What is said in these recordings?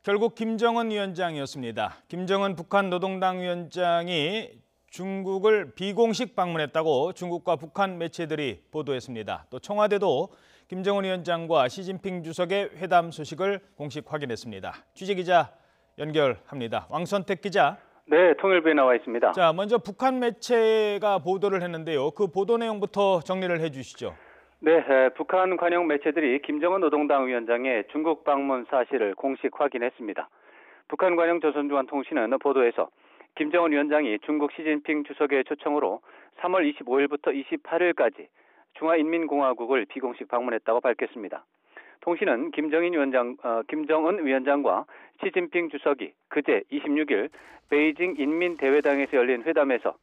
결국 김정은 위원장이었습니다. 김정은 북한 노동당 위원장이 중국을 비공식 방문했다고 중국과 북한 매체들이 보도했습니다. 또 청와대도 김정은 위원장과 시진핑 주석의 회담 소식을 공식 확인했습니다. 취재기자 연결합니다. 왕선택 기자. 네, 통일부에 나와 있습니다. 자, 먼저 북한 매체가 보도를 했는데요. 그 보도 내용부터 정리를 해주시죠. 네, 북한 관영 매체들이 김정은 노동당 위원장의 중국 방문 사실을 공식 확인했습니다. 북한 관영 조선중앙통신은 보도에서 김정은 위원장이 중국 시진핑 주석의 초청으로 3월 25일부터 28일까지 중화인민공화국을 비공식 방문했다고 밝혔습니다. 통신은 김정은 위원장과 시진핑 주석이 그제 26일 베이징 인민대회당에서 열린 회담에서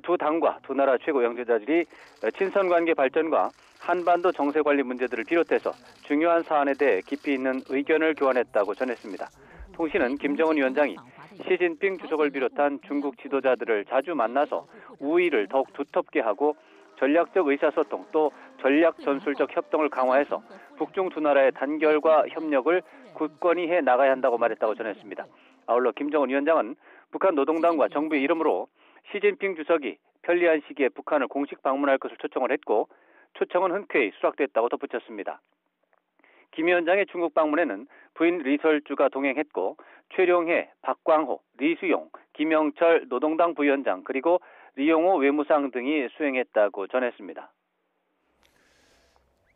두 당과 두 나라 최고 영주자들이 친선관계 발전과 한반도 정세관리 문제들을 비롯해서 중요한 사안에 대해 깊이 있는 의견을 교환했다고 전했습니다. 통신은 김정은 위원장이 시진핑 주석을 비롯한 중국 지도자들을 자주 만나서 우위를 더욱 두텁게 하고 전략적 의사소통 또 전략 전술적 협동을 강화해서 북중 두 나라의 단결과 협력을 굳건히 해 나가야 한다고 말했다고 전했습니다. 아울러 김정은 위원장은 북한 노동당과 정부의 이름으로 시진핑 주석이 편리한 시기에 북한을 공식 방문할 것을 초청을 했고 초청은 흔쾌히 수락됐다고 덧붙였습니다. 김 위원장의 중국 방문에는 부인 리설주가 동행했고 최룡해, 박광호, 리수용, 김영철 노동당 부위원장 그리고 리용호 외무상 등이 수행했다고 전했습니다.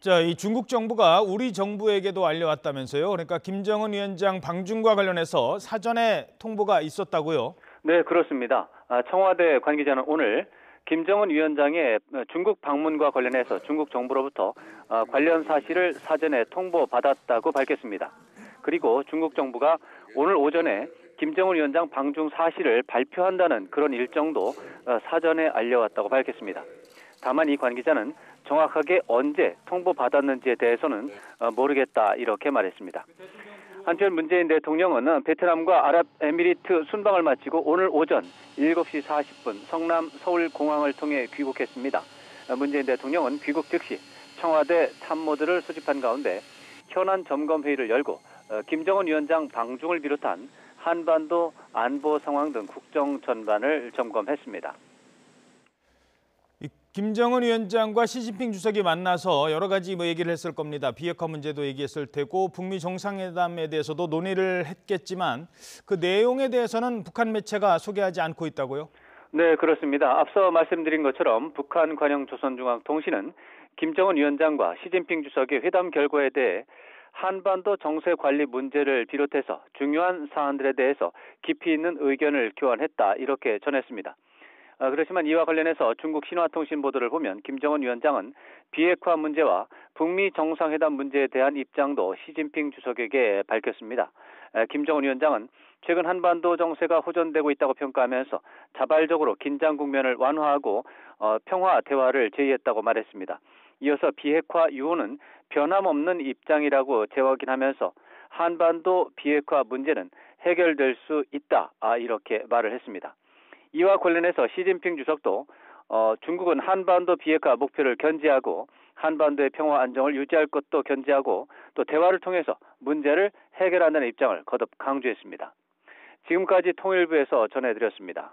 자, 이 중국 정부가 우리 정부에게도 알려왔다면서요. 그러니까 김정은 위원장 방중과 관련해서 사전에 통보가 있었다고요? 네, 그렇습니다. 청와대 관계자는 오늘 김정은 위원장의 중국 방문과 관련해서 중국 정부로부터 관련 사실을 사전에 통보받았다고 밝혔습니다. 그리고 중국 정부가 오늘 오전에 김정은 위원장 방중 사실을 발표한다는 그런 일정도 사전에 알려왔다고 밝혔습니다. 다만 이 관계자는 정확하게 언제 통보받았는지에 대해서는 모르겠다 이렇게 말했습니다. 한편 문재인 대통령은 베트남과 아랍에미리트 순방을 마치고 오늘 오전 7시 40분 성남 서울공항을 통해 귀국했습니다. 문재인 대통령은 귀국 즉시 청와대 참모들을 소집한 가운데 현안 점검 회의를 열고 김정은 위원장 방중을 비롯한 한반도 안보 상황 등 국정 전반을 점검했습니다. 김정은 위원장과 시진핑 주석이 만나서 여러 가지 얘기를 했을 겁니다. 비핵화 문제도 얘기했을 테고 북미 정상회담에 대해서도 논의를 했겠지만 그 내용에 대해서는 북한 매체가 소개하지 않고 있다고요? 네, 그렇습니다. 앞서 말씀드린 것처럼 북한 관영 조선중앙통신은 김정은 위원장과 시진핑 주석의 회담 결과에 대해 한반도 정세 관리 문제를 비롯해서 중요한 사안들에 대해서 깊이 있는 의견을 교환했다 이렇게 전했습니다. 그렇지만 이와 관련해서 중국 신화통신 보도를 보면 김정은 위원장은 비핵화 문제와 북미 정상회담 문제에 대한 입장도 시진핑 주석에게 밝혔습니다. 김정은 위원장은 최근 한반도 정세가 호전되고 있다고 평가하면서 자발적으로 긴장 국면을 완화하고 평화 대화를 제의했다고 말했습니다. 이어서 비핵화 유호는 변함없는 입장이라고 재확인하면서 한반도 비핵화 문제는 해결될 수 있다 이렇게 말을 했습니다. 이와 관련해서 시진핑 주석도 중국은 한반도 비핵화 목표를 견지하고 한반도의 평화 안정을 유지할 것도 견지하고 또 대화를 통해서 문제를 해결한다는 입장을 거듭 강조했습니다. 지금까지 통일부에서 전해드렸습니다.